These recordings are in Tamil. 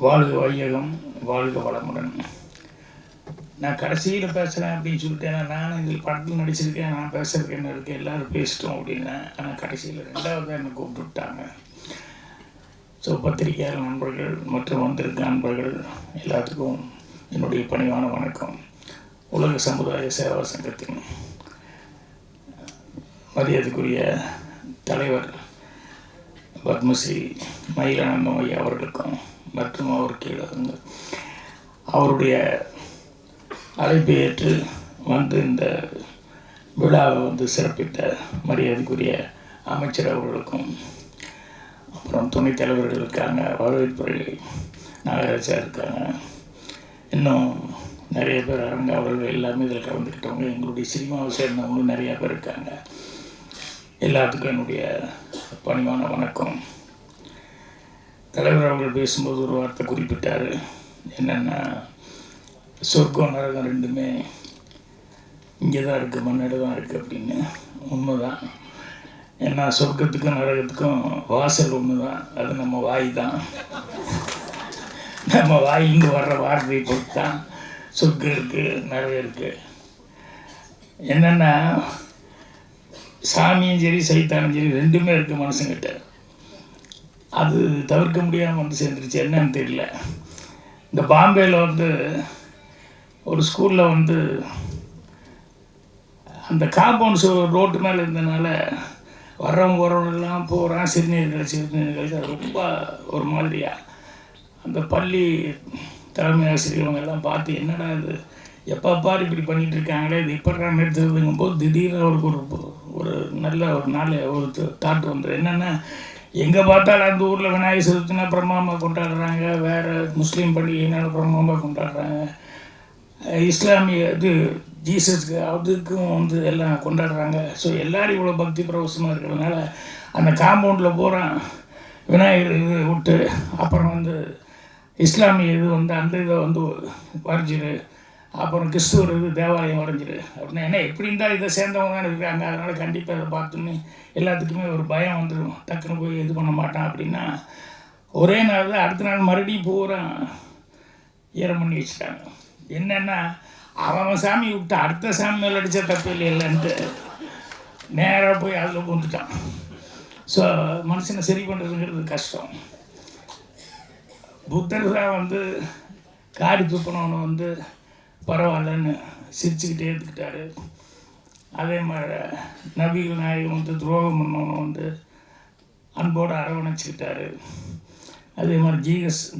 வாழ்க வையகம், வாழ்க வளமுடன். நான் கடைசியில் பேசுகிறேன் அப்படின்னு சொல்லிட்டேன். நானும் இதில் படத்தில் நடிச்சிருக்கேன், நான் பேசுகிறதுக்கு என்ன இருக்குது, எல்லோரும் பேசிட்டோம் அப்படின்னேன். ஆனால் கடைசியில் ரெண்டாவது என்னை கூப்பிட்டு விட்டாங்க. ஸோ பத்திரிகையாளர் நண்பர்கள் மற்றும் வந்திருக்க நண்பர்கள் எல்லாத்துக்கும் என்னுடைய பணிவான வணக்கம். உலக சமுதாய சேவா சங்கத்தின் மரியாதைக்குரிய தலைவர் பத்மஸ்ரீ மயிலானந்தம் ஐயா அவர்களுக்கும் மற்றும் அவர் கீழே வந்து அவருடைய அழைப்பை ஏற்று வந்து இந்த விழாவை வந்து சிறப்பித்த மரியாதைக்குரிய அமைச்சர் அவர்களுக்கும் அப்புறம் துணைத் தலைவர்கள் இருக்காங்க, வரவேற்புரை நாகராஜா இருக்காங்க, இன்னும் நிறைய பேர் அரங்க அவர்கள் எல்லாமே இதில் கலந்துக்கிட்டவங்க, எங்களுடைய சினிமாவை சேர்ந்தவங்களும் நிறையா பேர் இருக்காங்க. எல்லாத்துக்கும் என்னுடைய பணிவான வணக்கம். தலைவர் அவர்கள் பேசும்போது ஒரு வார்த்தை குறிப்பிட்டார். என்னென்னா, சொர்க்கம் நரகம் ரெண்டுமே இங்கே தான் இருக்குது, மண்ணில் தான் இருக்குது அப்படின்னு. உண்மைதான். ஏன்னா சொர்க்கத்துக்கும் நரகத்துக்கும் வாசல் ஒன்று தான், அது நம்ம வாய் தான். நம்ம வாயிலிருந்து வர்ற வார்த்தையை பொறுத்து தான் சொர்க்கம் இருக்குது, நரகம் இருக்குது. என்னென்னா, சாமியும் சரி சைத்தானும் சரி ரெண்டுமே இருக்குது மனுஷங்கிட்ட. அது தவிர்க்க முடியாமல் வந்து சேர்ந்துருச்சு. என்னன்னு தெரியல. இந்த பாம்பேயில் வந்து ஒரு ஸ்கூலில் வந்து அந்த காம்பவுண்ட் ரோட்டு மேலே இருந்ததுனால வர்றவங்க வரவங்கெல்லாம் போகிறான், சிறுநீர் கழிச்சு அது ரொம்ப ஒரு மாதிரியாக அந்த பள்ளி தலைமை ஆசிரியர்கள் எல்லாம் பார்த்து என்னடா இது எப்போ பாரு இப்படி பண்ணிகிட்டு இருக்காங்களே, இது இப்போ நிறுத்துறதுங்கும் போது திடீர்னு அவருக்கு ஒரு நல்ல ஒரு நாள் ஒரு தாட் வந்தது. என்னென்னா, எங்கே பார்த்தாலும் அந்த ஊரில் விநாயகர் சதுர்த்தினா பிரம்மாண்டமாக கொண்டாடுறாங்க, வேறு முஸ்லீம் பண்டிகைனாலும் பிரம்மாண்டமாக கொண்டாடுறாங்க, இஸ்லாமிய இது ஜீசஸ்க்கு அதுக்கும் வந்து எல்லாம் கொண்டாடுறாங்க. ஸோ எல்லோரும் இவ்வளோ பக்தி பிரவசமாக இருக்கிறதுனால அந்த காம்பவுண்டில் போகிறான் விநாயகர் இது விட்டு, அப்புறம் வந்து இஸ்லாமிய இது வந்து அந்த இதை வந்து வரைஞ்சிரு, அப்புறம் கிறிஸ்துவர் இது தேவாலயம் வரைஞ்சிரு அப்படின்னா என்ன எப்படி இருந்தால் இதை சேர்ந்தவங்க தான் இருக்காங்க, அதனால் கண்டிப்பாக இதை பார்த்துன்னு எல்லாத்துக்குமே ஒரு பயம் வந்துடும், டக்குன்னு போய் இது பண்ண மாட்டான். அப்படின்னா ஒரே நாள் தான், அடுத்த நாள் மறுபடியும் பூரா ஈரம் பண்ணி வச்சுட்டாங்க. என்னென்னா, அவன் சாமி விட்டு அடுத்த சாமி மேலே அடித்தா தப்பு இல்லைன்ட்டு நேராக போய் அதில் பூந்துட்டான். ஸோ மனுஷனை சரி பண்ணுறதுங்கிறது கஷ்டம். புத்தர் தான் வந்து காடி துப்பினவனை வந்து பரவாயில்லன்னு சிரிச்சுக்கிட்டே எடுத்துக்கிட்டாரு. அதே மாதிரி நபிகள் நாயகம் வந்து துரோகம் பண்ணவனை வந்து அன்போடு அரவணைச்சிக்கிட்டாரு. அதே மாதிரி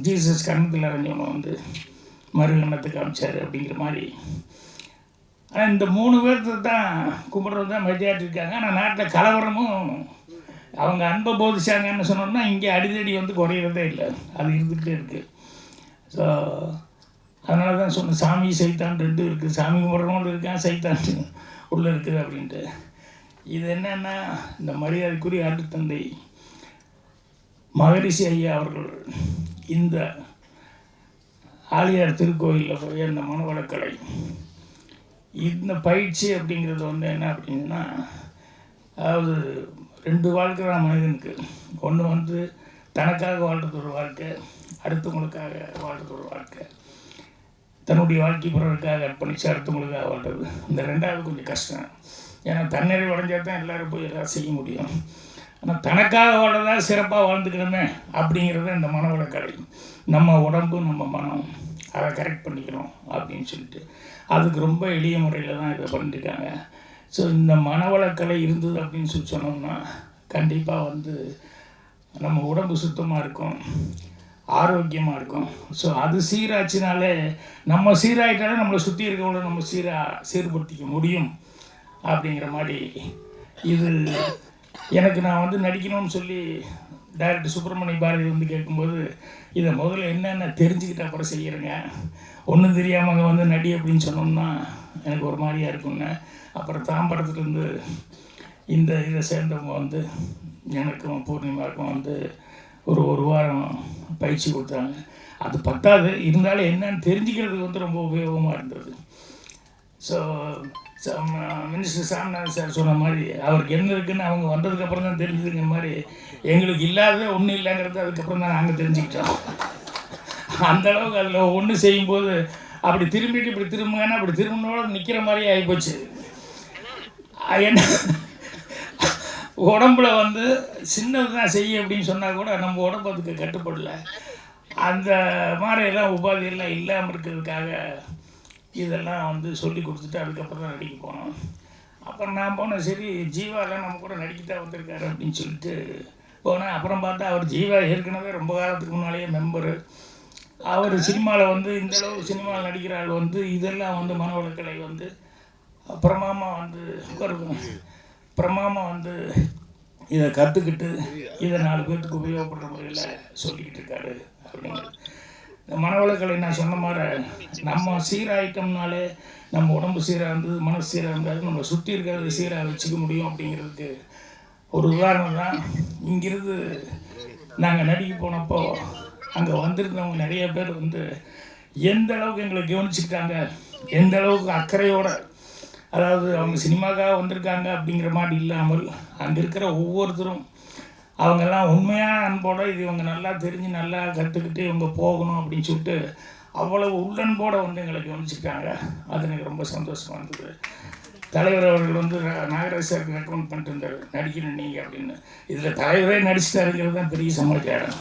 ஜீசஸ் கண்ணத்தில் அரைஞ்சவனை வந்து மறுகண்ணத்துக்கு காமிச்சார் அப்படிங்கிற மாதிரி. ஆனால் இந்த 3 பேர்த்து தான் கும்பிட்றது தான் மெஜாரிட்டி இருக்காங்க. ஆனால் நாட்டில் கலவரமும் அவங்க அன்பை போதிச்சாங்கன்னு சொன்னோம்னா இங்கே அடிதடி வந்து குறையிறதே இல்லை, அது இருந்துகிட்டே இருக்குது. ஸோ அதனால தான் சொன்னேன், சாமி சைத்தான் ரெண்டும் இருக்குது, சாமி கும்பிட்றவங்களும் இருக்கான், சைத்தான் உள்ளே இருக்குது அப்படின்ட்டு. இது என்னென்னா, இந்த மரியாதைக்குரிய ஆட்டுத்தந்தை மகரிஷி ஐயா அவர்கள் இந்த ஆலியார் திருக்கோயிலில் போய் அந்த மனவளக்கலை இந்த பயிற்சி அப்படிங்கிறது வந்து என்ன அப்படின்னா, அதாவது 2 வாழ்க்கை தான் மனிதனுக்கு. ஒன்று வந்து தனக்காக வாழ்கிறது ஒரு வாழ்க்கை, அடுத்தவங்களுக்காக வாழ்கிறது ஒரு வாழ்க்கை. தன்னுடைய வாழ்க்கை பிறருக்காக அர்ப்பணித்து அடுத்தவங்களுக்காக வாழ்கிறது இந்த 2வது கொஞ்சம் கஷ்டம். ஏன்னா தன்னிறைவு அடைஞ்சால் தான் எல்லோரும் போய் எல்லாம் செய்ய முடியும். ஆனால் தனக்காக வாழ்றதா சிறப்பாக வாழ்ந்துக்கணுமே அப்படிங்கிறது இந்த மனவளக்கலை. நம்ம உடம்பு நம்ம மனம் அதை கரெக்ட் பண்ணிக்கணும் அப்படின்னு சொல்லிட்டு அதுக்கு ரொம்ப எளிய முறையில் தான் இதை பண்ணியிருக்காங்க. ஸோ இந்த மனவளக்கலை இருந்தது அப்படின்னு சொல்லி சொன்னோம்னா கண்டிப்பாக வந்து நம்ம உடம்பு சுத்தமாக இருக்கும், ஆரோக்கியமாக இருக்கும். ஸோ அது சீராச்சினாலே நம்ம சீராயிட்டாலே நம்மளை சுற்றி இருக்கவங்கள நம்ம சீர்படுத்திக்க முடியும் அப்படிங்கிற மாதிரி. இது எனக்கு நான் வந்து நடிக்கணும்னு சொல்லி டைரக்டர் சுப்பிரமணிய பாரதி வந்து கேட்கும்போது இதை முதல்ல என்னென்ன தெரிஞ்சுக்கிட்டு அப்புறம் செய்கிறேங்க, ஒன்றும் தெரியாமல் அங்கே வந்து நடி அப்படின்னு சொன்னோம்னா எனக்கு ஒரு மாதிரியாக இருக்குங்க. அப்புறம் தாம்பரத்துலேருந்து இந்த இதை சேர்ந்தவங்க வந்து எனக்கும் பூர்ணிமாவுக்கும் வந்து ஒரு வாரம் பயிற்சி கொடுத்தாங்க. அது பத்தாது, இருந்தாலும் என்னன்னு தெரிஞ்சுக்கிறதுக்கு வந்து ரொம்ப உபயோகமாக இருந்தது. ஸோ மினிஸ்டர் சாமிநாதன் சார் சொன்ன மாதிரி அவருக்கு என்ன இருக்குதுன்னு அவங்க வந்ததுக்கப்புறம் தான் தெரிஞ்சுதுங்கிற மாதிரி எங்களுக்கு இல்லாத ஒன்றும் இல்லைங்கிறது அதுக்கப்புறம் தான் நாங்கள் தெரிஞ்சுக்கிட்டோம். அந்தளவுக்கு அதில் ஒன்று செய்யும்போது அப்படி திரும்பிட்டு இப்படி திரும்புங்கன்னா அப்படி திரும்பினோட நிற்கிற மாதிரி ஆகிப்போச்சு. என்ன உடம்புல வந்து சின்னது தான் செய்ய அப்படின்னு சொன்னால் கூட நம்ம உடம்பு அதுக்கு கட்டுப்படலை. அந்த மாதிரியெல்லாம் உபாதியெல்லாம் இல்லாமல் இருக்கிறதுக்காக இதெல்லாம் வந்து சொல்லி கொடுத்துட்டு அதுக்கப்புறம் தான் நடிக்க போனோம். அப்புறம் நான் போனேன், சரி ஜீவாலாம் நம்ம கூட நடிக்கத்தான் வந்திருக்காரு அப்படின்னு சொல்லிட்டு போனேன். அப்புறம் பார்த்தா அவர் ஜீவா ஏற்கனவே ரொம்ப காலத்துக்கு முன்னாலேயே மெம்பரு. அவர் சினிமாவில் வந்து இந்தளவு சினிமாவில் நடிக்கிற ஆள் வந்து இதெல்லாம் வந்து மனவளக்கலை வந்து பிரமாமா வந்து இதை கற்றுக்கிட்டு இதை 4 பேர்த்துக்கு உபயோகப்படுற முறையில் சொல்லிக்கிட்டு இருக்காரு அப்படிங்கிறது. இந்த மனவளக்கலை நான் சொன்ன மாதிரி நம்ம சீராயிட்டோம்னாலே நம்ம உடம்பு சீராக இருந்தது, மனசு சீராக இருந்தாலும் நம்ம சுற்றி இருக்கிறத சீராக வச்சுக்க முடியும் அப்படிங்கிறதுக்கு ஒரு உதாரணம் தான். இங்கிருந்து நாங்கள் நடிக்க போனப்போ அங்கே வந்திருந்தவங்க நிறைய பேர் வந்து எந்த அளவுக்கு எங்களை கவனிச்சுக்கிட்டாங்க, எந்த அளவுக்கு அக்கறையோடு, அதாவது அவங்க சினிமாக்காக வந்திருக்காங்க அப்படிங்கிற மாதிரி இல்லாமல் அங்கே இருக்கிற ஒவ்வொருத்தரும் அவங்கெல்லாம் உண்மையான அன்போடு இது இவங்க நல்லா தெரிஞ்சு நல்லா கற்றுக்கிட்டு இவங்க போகணும் அப்படின்னு சொல்லிட்டு அவ்வளவு உள்ளன்போடு வந்து எங்களை கவனிச்சுக்கிட்டாங்க. அது எனக்கு ரொம்ப சந்தோஷமாக இருந்தது. தலைவர் அவர்கள் வந்து நாகராஜ் சாருக்கு ரெக்கமெண்ட் பண்ணிட்டு இருந்தார், நடிக்கணும் நீங்கள் அப்படின்னு. இதில் தலைவரே நடிச்சுட்டாருங்கிறது தான் பெரிய சமாச்சாரம்.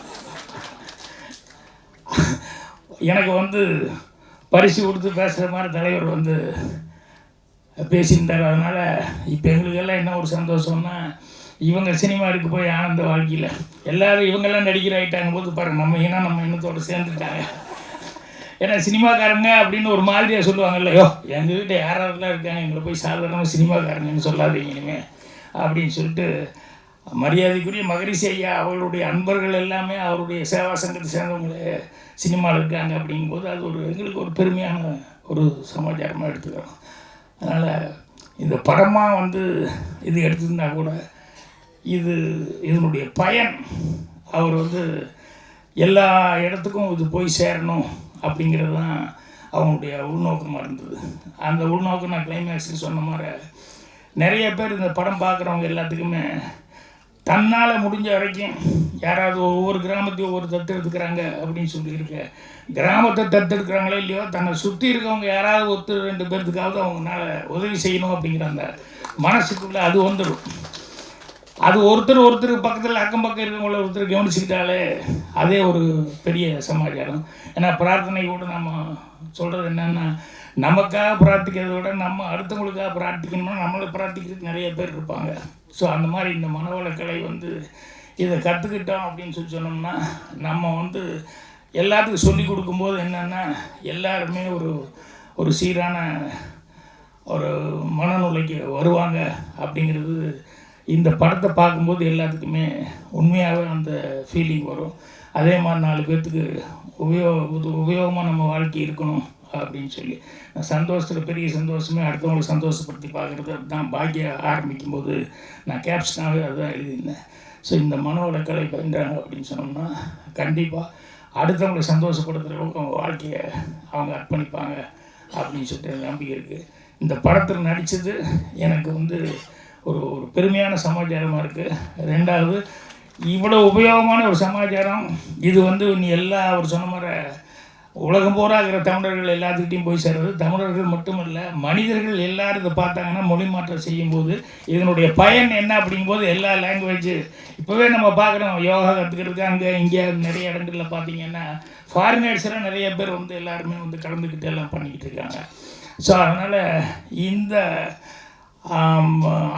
எனக்கு வந்து பரிசு கொடுத்து பேசுகிற மாதிரி தலைவர் வந்து பேசியிருந்தார். அதனால் இப்போ எங்களுக்கெல்லாம் என்ன ஒரு சந்தோஷம்னா, இவங்க சினிமா எடுக்க போய் ஆனந்த வாழ்க்கையில் எல்லோரும் இவங்கெல்லாம் நடிக்கிற ஆகிட்டாங்க போது பாருங்கள், நம்ம இனத்தோடு சேர்ந்துட்டாங்க. ஏன்னா சினிமாக்காரங்க அப்படின்னு ஒரு மாதிரியாக சொல்லுவாங்கல்ல, யோ எங்கள் வீட்டை யாரெல்லாம் இருக்காங்க, எங்களை போய் சாதாரணமாக சினிமாக்காரங்கன்னு சொல்லாதீங்க இனிமேல் அப்படின்னு சொல்லிட்டு மரியாதைக்குரிய மகரிஷி ஐயா அவர்களுடைய அன்பர்கள் எல்லாமே அவருடைய சேவா சங்கத்தை சேர்ந்தவங்களே சினிமாவில் இருக்காங்க. அப்படிங்கும்போது அது ஒரு எங்களுக்கு ஒரு பெருமையான ஒரு சமாச்சாரமாக எடுத்துக்கிறோம். அதனால் இந்த படமாக வந்து இது எடுத்திருந்தா கூட இதனுடைய பயன் அவர் வந்து எல்லா இடத்துக்கும் இது போய் சேரணும் அப்படிங்கிறது தான் அவங்களுடைய உள்நோக்கமாக இருந்தது. அந்த உள்நோக்கம் நான் கிளைமேக்ஸுக்கு சொன்ன மாதிரி நிறைய பேர் இந்த படம் பார்க்குறவங்க எல்லாத்துக்குமே தன்னால் முடிஞ்ச வரைக்கும் யாராவது ஒவ்வொரு கிராமத்தையும் ஒவ்வொரு தத்து எடுத்துக்கிறாங்க அப்படின்னு சொல்லியிருக்க, கிராமத்தை தத்தெடுக்கிறாங்களே இல்லையோ தன்னை சுற்றி இருக்கவங்க யாராவது 1-2 பேர்த்துக்காவது அவங்களால உதவி செய்யணும் அப்படிங்கிற அந்த மனசுக்குள்ளே அது வந்துடும். அது ஒருத்தர் பக்கத்தில் அக்கம் பக்கம் இருக்கவங்கள ஒருத்தர் கவனிச்சுக்கிட்டாலே அதே ஒரு பெரிய சமாச்சாரம். ஏன்னா பிரார்த்தனை கூட நம்ம சொல்கிறது என்னென்னா, நமக்காக பிரார்த்திக்கிறத விட நம்ம அடுத்தவங்களுக்காக பிரார்த்திக்கணும்னா நம்மளை பிரார்த்திக்கிறதுக்கு நிறைய பேர் இருப்பாங்க. ஸோ அந்த மாதிரி இந்த மனவளக்கலை வந்து இதை கற்றுக்கிட்டோம் அப்படின்னு சொல்லி சொன்னோம்னா, நம்ம வந்து எல்லாத்துக்கும் சொல்லி கொடுக்கும்போது என்னென்னா எல்லாருமே ஒரு சீரான ஒரு மனநிலைக்கு வருவாங்க அப்படிங்கிறது இந்த படத்தை பார்க்கும்போது எல்லாத்துக்குமே உண்மையாகவே அந்த ஃபீலிங் வரும். அதே மாதிரி 4 பேர்த்துக்கு உபயோகமாக நம்ம வாழ்க்கை இருக்கணும் அப்படின்னு சொல்லி சந்தோஷத்தில் பெரிய சந்தோஷமே அடுத்தவங்களை சந்தோஷப்படுத்தி பார்க்குறது. அதுதான் பாக்கிய ஆரம்பிக்கும்போது நான் கேப்ஷனாகவே அதுதான் எழுதியிருந்தேன். ஸோ இந்த மனவளக்கலை பயின்றாங்க அப்படின்னு சொன்னோம்னா கண்டிப்பாக அடுத்தவங்களை சந்தோஷப்படுத்துகிற அளவுக்கு அவங்க வாழ்க்கையை அவங்க அர்ப்பணிப்பாங்க அப்படின்னு சொல்லிட்டு நம்பிக்கை இருக்குது. இந்த படத்தில் நடித்தது எனக்கு வந்து ஒரு பெருமையான சமாச்சாரமாக இருக்குது. 2வது இவ்வளோ உபயோகமான ஒரு சமாச்சாரம் இது வந்து நீ எல்லா அவர் சொன்ன மாதிரி உலகம் பூரா இருக்கிற தமிழர்கள் எல்லாத்துக்கிட்டையும் போய் சேர்றது. தமிழர்கள் மட்டுமல்ல, மனிதர்கள் எல்லோரும் இதை பார்த்தாங்கன்னா மொழி மாற்றம் செய்யும்போது இதனுடைய பயன் என்ன அப்படிங்கும்போது எல்லா லாங்குவேஜ் இப்போவே நம்ம பார்க்குறோம். யோகா கற்றுக்கிறதுக்கு அங்கே இங்கே நிறைய இடங்களில் பார்த்தீங்கன்னா ஃபாரினர்ஸெல்லாம் நிறைய பேர் வந்து எல்லாருமே வந்து கலந்துக்கிட்டு எல்லாம் பண்ணிக்கிட்டு இருக்காங்க. ஸோ அதனால் இந்த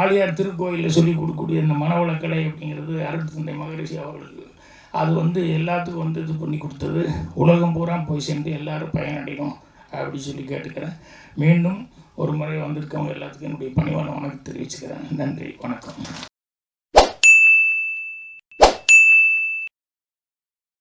ஆழியார் திருக்கோயிலில் சொல்லிக் கொடுக்கக்கூடிய இந்த மனவளக்கலை அப்படிங்கிறது அருட்தந்தை மகரிஷி அவர்களுக்கு அது வந்து எல்லாத்துக்கும் வந்து இது பண்ணி கொடுத்தது. உலகம் பூரா போய் சேர்ந்து எல்லோரும் பயனடையும் அப்படி சொல்லி கேட்டுக்கிறேன். மீண்டும் ஒரு முறை வந்திருக்கவங்க எல்லாத்துக்கும் என்னுடைய பணிவான வணக்கம் தெரிவிச்சுக்கிறேன். நன்றி, வணக்கம்.